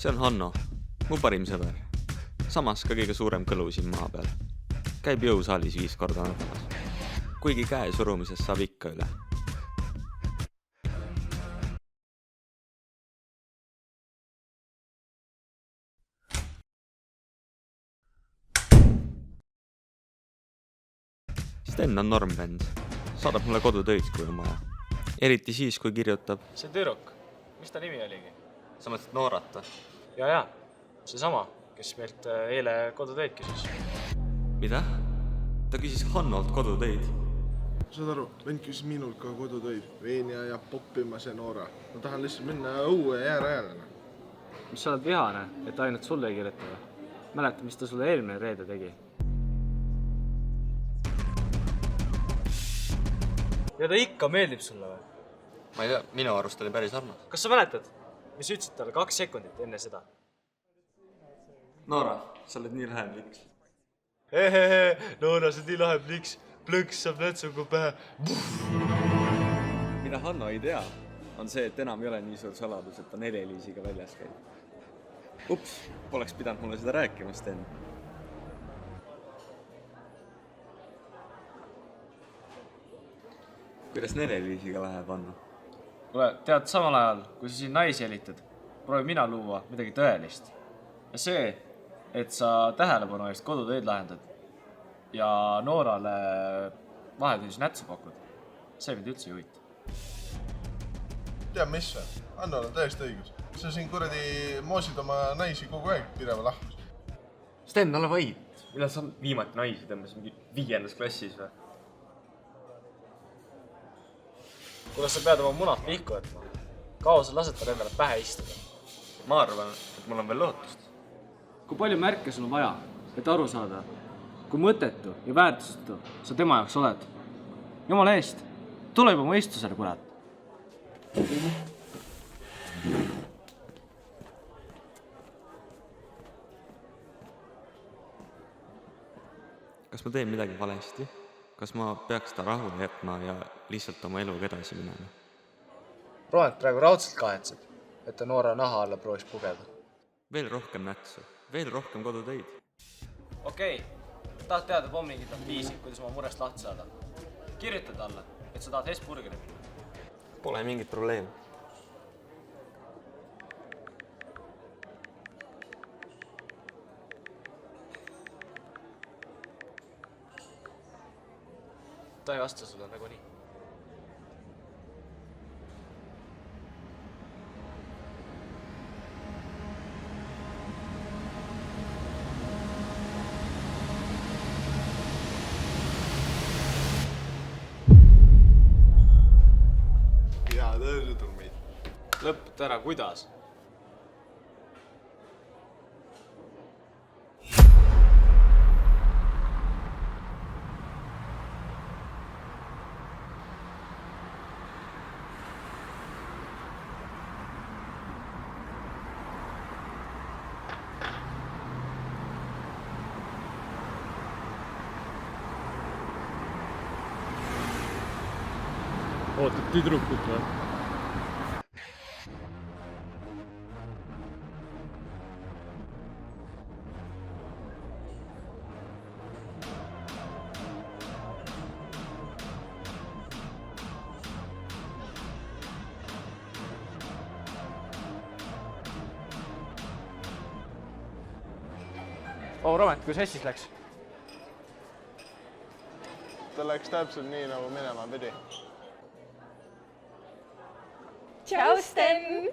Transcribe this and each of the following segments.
See on Hanno, mu parim sõber. Samas ka kõige suurem kõlu siin maa peal. Käib jõusaalis 5 korda nädalas. Kuigi käe surumisest saab ikka üle. Sten on normvend. Saadab mulle kodutöid, kui on vaja. Eriti siis, kui kirjutab. See tüdruk, mis ta nimi oligi? Sa mõtled Noorat? Ja, see sama, kes meilt eile kodutöid küsis. Mida? Ta küsis Hannolt kodutöid. Saad aru, vend küsis minult ka kodutöid. Veenia ja poppima see Noora. Ma tahan lihtsalt minna õue jäärajale. Mis sa oled vihane, et ainult sulle ei kirjutada? Mäleta, mis ta sulle eelmine reede tegi? Ja ta ikka meeldib sulle või? Ma ei tea, minu arust oli päris armas. Kas sa mäletad, mis ütlesid talle 2 sekundit enne seda? Noora, sa oled nii lahe pliks. Noora, sa oled nii lahe pliks. Plõks saab nätsuga pähe. Mida Hanno ei tea, on see, et enam ei ole nii suur saladus, et ta Nele-Liisiga väljas käib. Ups, poleks pidanud mulle seda rääkima, Sten. Kuidas Nele-Liisiga läheb, Hanno? Kuule, tead, samal ajal, kui sa siin naisi jälitad, proovi mina luua midagi tõelist. Ja see, et sa tähelepanu eest kodutöid lahendad ja Noorale vahetunnis nätsu pakud, see mind üldse ei huvita. Tead mis või? Annol on täiesti õigus. Sa siin kuradi moosid oma naisi kogu aeg pireva lahkus. Sten, ole vait. Millal sa viimati naisi tõmbas mingi 5. klassis või? Kuidas sa pead oma munad pihku võtma? Kaua sa lased tal endale pähe istuda? Ma arvan, et mul on veel lootust. Kui palju märke sul on vaja, et aru saada, kui mõttetu ja väärtusetu sa tema jaoks oled? Jumala eest, tule juba mõistusele, kurat. Kas ma teen midagi valesti? Kas ma peaks ta rahule jätma ja lihtsalt oma eluga edasi minema? Roent praegu raudselt kahetseb, et ta Noora naha alla proovis pugeda. Veel rohkem nätsu, veel rohkem kodutöid. Okei, tahad teada pommingit on viisi, kuidas oma murest lahti saada. Kirjuta talle, et sa tahad Hesburgeri minna. Pole mingit probleemi. Ta ei vasta sulle nagu nii. Jaa, tõeselt on meid. Lõpeta ära, kuidas? Ootad tüdrukut või? Romet, kui sessis läks? Ta läks täpselt nii, nagu minema pidi. Tšau, Sten!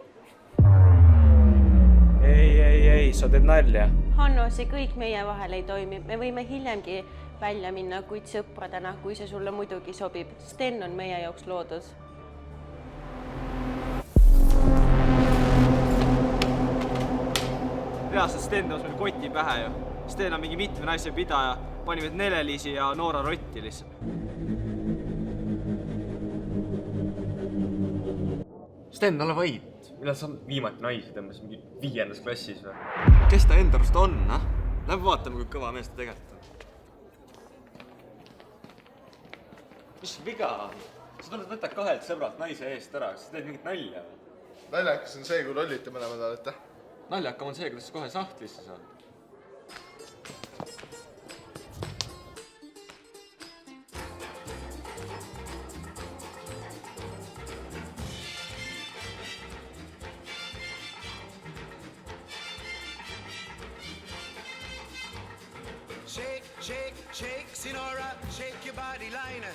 Ei, sa teed nalja. Hanno, see kõik meie vahel ei toimi. Me võime hiljemgi välja minna, kuid sõpradena, kui see sulle muidugi sobib. Sten on meie jaoks loodud. Reaalselt Sten tõus meil koti pähe ju. Sten on mingi mitme naise pidaja. Pani meid Nele-Liisi ja Noora rotti lihtsalt. Sten, ole vait. Millal sa viimati naisi tõmbas mingi 5. klassis või? Kes ta enda arust on, noh? Lähme vaatame, kui kõva mees ta tegelikult on. Mis viga on? Sa tuled võtta 2 sõbralt naise eest ära, kas sa teed mingit nalja või? Naljakas on see, kui lollite mõlemad olete. naljakam on see, kuidas sa kohe sahtlisse saad. Shake, shake, shake, Sinora, shake your body line.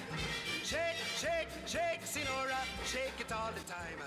Shake, shake, shake, Sinora, shake it all the time.